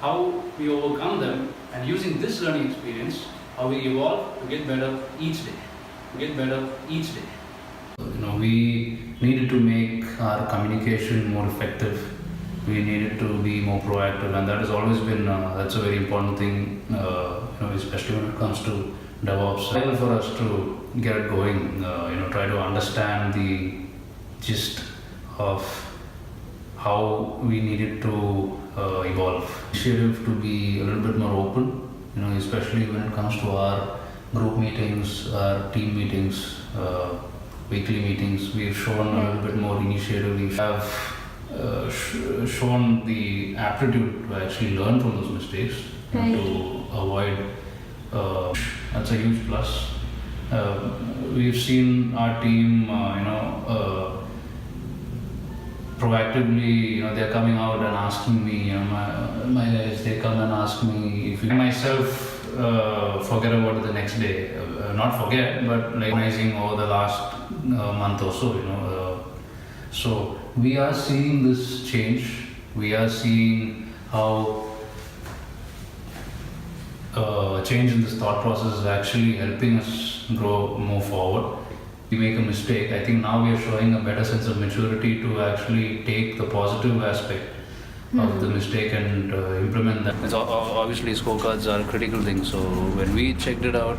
how we overcome them, and using this learning experience, how we evolve to get better each day. We needed to make our communication more effective. We needed to be more proactive, and that has always been that's a very important thing. Especially when it comes to DevOps. It's for us to get it going. Try to understand the gist of how we needed to evolve. Initiative to be a little bit more open. Especially when it comes to our group meetings, our team meetings, weekly meetings. We've shown a little bit more initiative. We have shown the aptitude to actually learn from those mistakes and to avoid. That's a huge plus. We've seen our team, proactively, they're coming out and asking me, my guys, they come and ask me if I myself forget about it the next day. Not forget, but like organizing over the last month or so, So we are seeing this change. We are seeing how change in this thought process is actually helping us grow, move forward. We make a mistake. I think now we are showing a better sense of maturity to actually take the positive aspect of the mistake and implement that. Obviously, scorecards are a critical thing. So when we checked it out,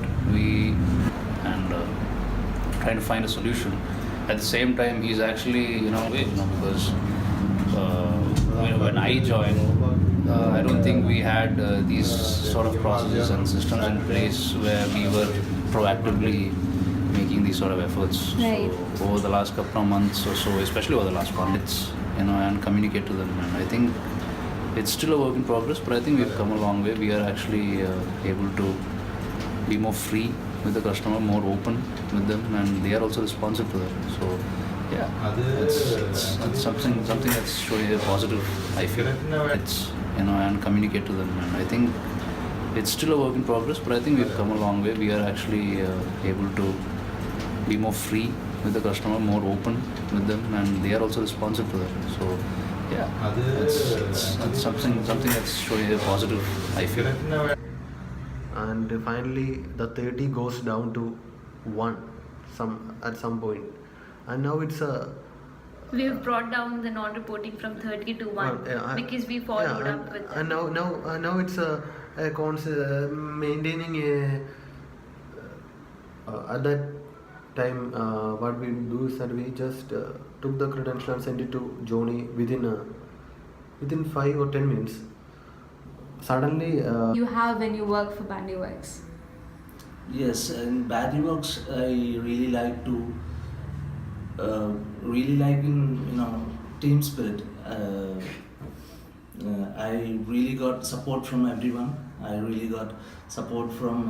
trying to find a solution. At the same time, he's actually, because when I joined, I don't think we had these sort of processes and systems in place where we were proactively making these sort of efforts. Right. So over the last couple of months or so, especially over the last months, and communicate to them. And I think it's still a work in progress, but I think we've come a long way. We are actually able to be more free with the customer, more open with them, and they are also responsive to that. So yeah, it's something that's showing a positive, I feel. It's and communicate to them, and I think it's still a work in progress, but I think we've come a long way. We are actually able to be more free with the customer, more open with them, and they are also responsive to that. So yeah, it's something that's showing a positive, I feel. And finally the 30 goes down to 1 at some point, and now it's a We've brought down the non-reporting from 30 to 1 because we followed up with that. And now it's a maintaining at that time what we do is that we just took the credential and sent it to Joni within 5 or 10 minutes. Suddenly You have when you work for Bandyworks. Yes, in Bandyworks, I really like to team spirit. I really got support from everyone. I really got support from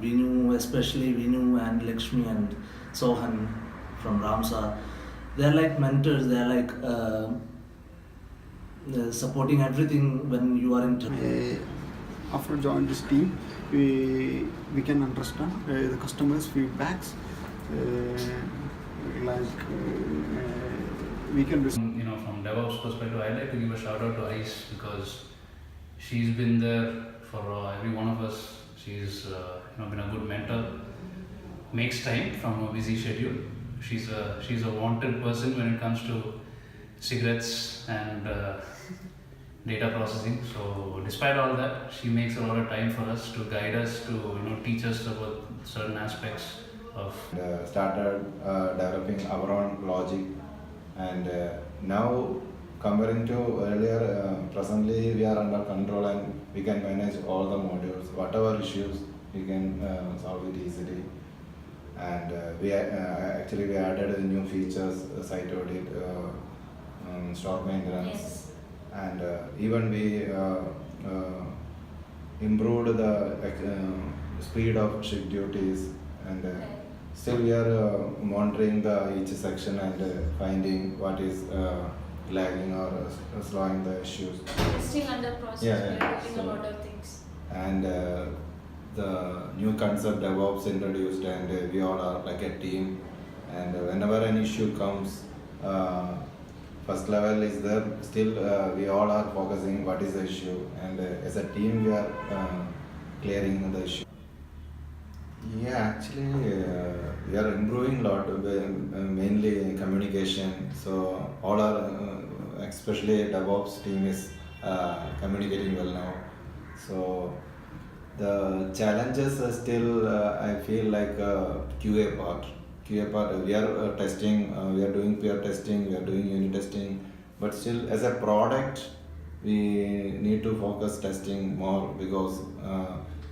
Vinu, especially Vinu and Lakshmi and Sohan from Ramsar. They're like mentors. They're like supporting everything when you are in. After joining this team, we can understand the customers' feedbacks. We can. From DevOps perspective, I'd like to give a shout out to Ice because she's been there for every one of us. She's been a good mentor. Makes time from a busy schedule. She's a wanted person when it comes to cigarettes and data processing. So despite all that, she makes a lot of time for us to guide us, to teach us about certain aspects of. Started developing our own logic, and now comparing to earlier, presently we are under control and we can manage all the modules. Whatever issues, we can solve it easily. And we added new features, site audit, stock maintenance. Yes. And even we improved the speed of shift duties, and still we are monitoring each section and finding what is lagging or slowing the issues. It's still under process. Yeah, We're doing so- a lot of things. And the new concept DevOps introduced, and we all are like a team, and whenever an issue comes, first level is there. Still, we all are focusing what is the issue, and as a team, we are clearing the issue. Yeah, actually, we are improving a lot, mainly in communication. So all our, especially DevOps team is communicating well now. So the challenges are still, I feel like QA part. QA part, we are testing, we are doing peer testing, we are doing unit testing, but still as a product, we need to focus testing more because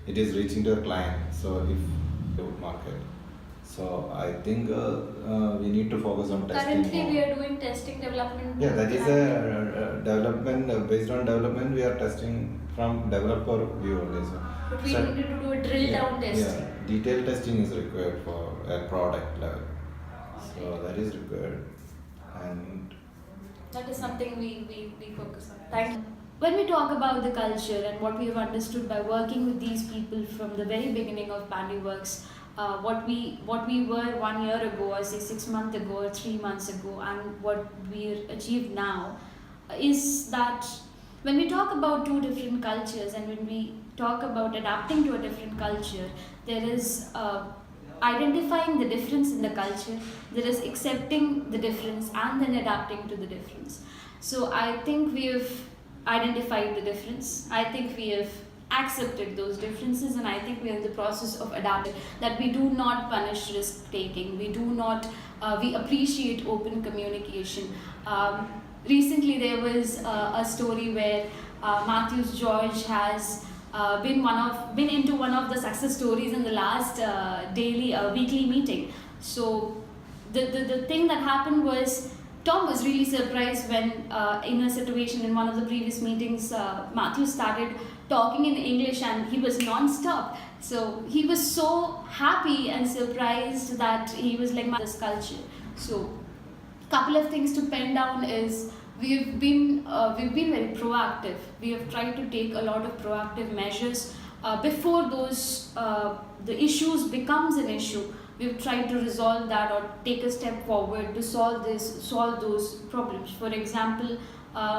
it is reaching to the client. So if market. So I think we need to focus on testing. Currently, more. we are doing testing development. Yeah, that is a development based on development. We are testing from developer view only. So, But we needed to do a drill down testing. Yeah, detailed testing is required for a product level. So that is required, and That is something we focus on. Thank you. When we talk about the culture and what we have understood by working with these people from the very beginning of Bandyworks, what we were 1 year ago, or say 6 months ago, or 3 months ago, and what we achieved now, is that when we talk about two different cultures and when we talk about adapting to a different culture, there is identifying the difference in the culture, there is accepting the difference and then adapting to the difference. So I think we have identified the difference. I think we have accepted those differences, and I think we are in the process of adapting. That we do not punish risk taking. We do not. We appreciate open communication. Recently, there was a story where Matthews George has been into one of the success stories in the last weekly meeting. So the thing that happened was, Tom was really surprised when in a situation in one of the previous meetings, Matthew started talking in English and he was non-stop. So he was so happy and surprised that he was like, this culture. So couple of things to pen down is we've been very proactive. We have tried to take a lot of proactive measures before those the issues becomes an issue. We've tried to resolve that or take a step forward to solve those problems. For example,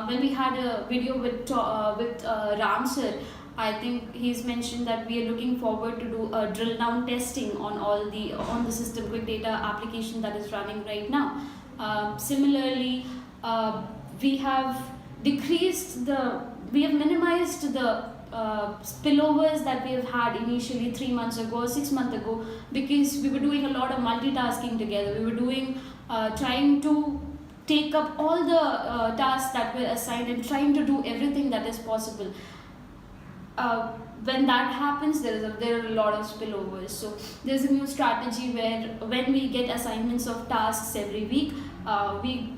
when we had a video with Ram sir, I think he's mentioned that we are looking forward to do a drill down testing on the system quick data application that is running right now. Similarly, we have minimized the spillovers that we have had initially 3 months ago or 6 months ago, because we were doing a lot of multitasking together. We were trying to take up all the tasks that were assigned and trying to do everything that is possible. When that happens, there are a lot of spillovers. So there's a new strategy where when we get assignments of tasks every week,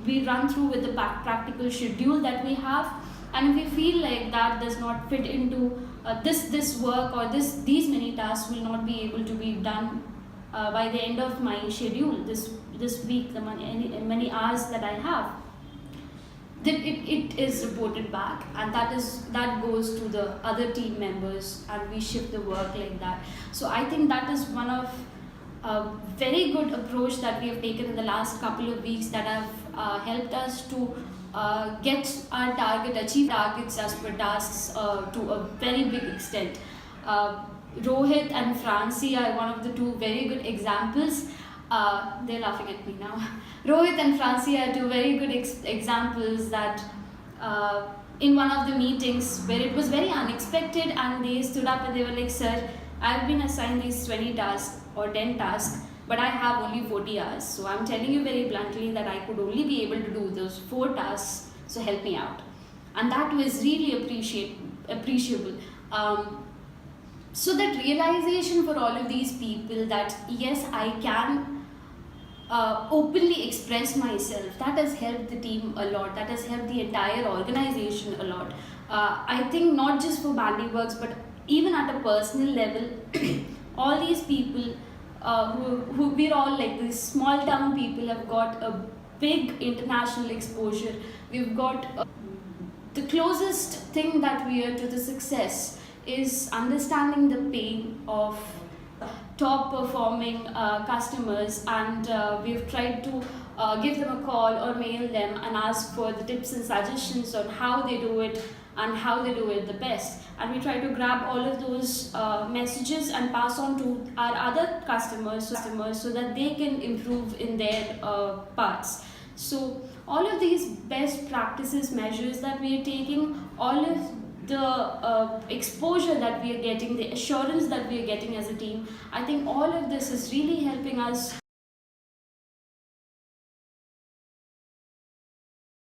we run through with the practical schedule that we have, and if we feel like that does not fit into this work or these many tasks will not be able to be done by the end of my schedule this week, the many hours that I have, then it is reported back, and that goes to the other team members, and we shift the work like that. So I think that is one of a very good approach that we have taken in the last couple of weeks that have helped us to achieve targets as per tasks to a very big extent. Rohit and Francie are one of the two very good examples. They're laughing at me now. Rohit and Francie are two very good examples that in one of the meetings where it was very unexpected, and they stood up and they were like, "Sir, I've been assigned these 20 tasks or 10 tasks, but I have only 40 hours. So I'm telling you very bluntly that I could only be able to do those 4 tasks, so help me out." And that was really appreciable. So that realization for all of these people that yes, I can openly express myself, that has helped the team a lot, that has helped the entire organization a lot. I think not just for Bandyworks, but even at a personal level, all these people who we're all like these small town people have got a big international exposure. We've got the closest thing that we are to the success is understanding the pain of top performing customers, and we've tried to give them a call or mail them and ask for the tips and suggestions on how they do it and how they do it the best. And we try to grab all of those messages and pass on to our other customers so that they can improve in their parts. So all of these best practices measures that we are taking, all of the exposure that we are getting, the assurance that we are getting as a team, I think all of this is really helping us